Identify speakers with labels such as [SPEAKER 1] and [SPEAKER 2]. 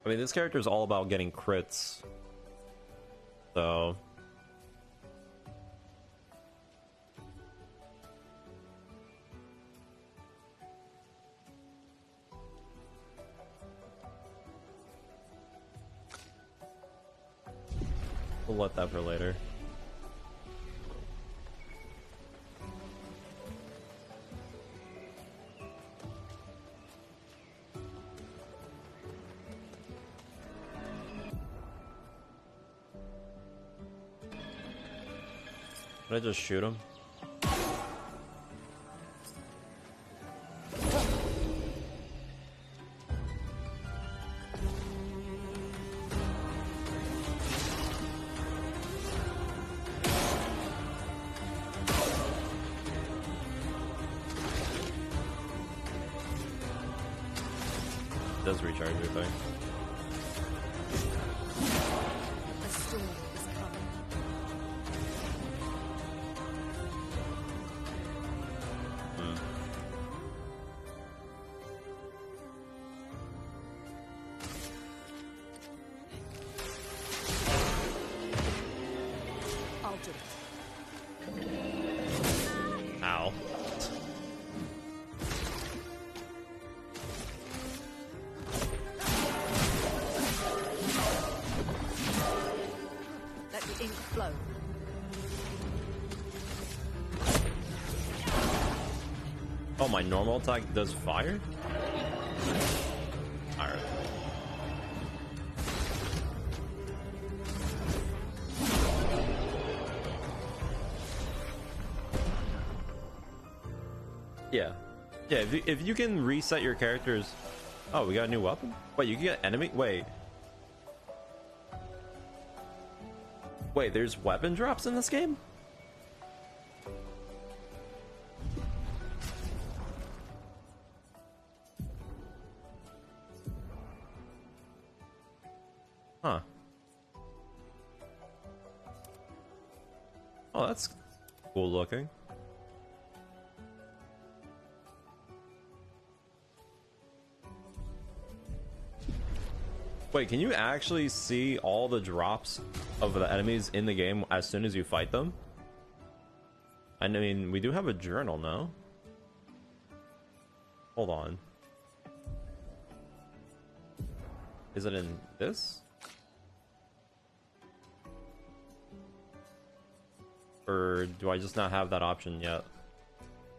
[SPEAKER 1] I mean, this character is all about getting crits. So... we'll let that for later. Did I just shoot him? It does recharge your thing.
[SPEAKER 2] The storm is coming. I'll do it.
[SPEAKER 1] Ow.
[SPEAKER 2] Let the ink flow.
[SPEAKER 1] Oh, my normal attack does fire? Alright. Yeah. Yeah, if you can reset your characters... Oh, we got a new weapon? Wait, you can get enemy... Wait. Wait, there's weapon drops in this game? Huh. Oh, that's cool looking. Wait, can you actually see all the drops of the enemies in the game as soon as you fight them? I mean, we do have a journal now. Hold on. Is it in this? Or do I just not have that option yet?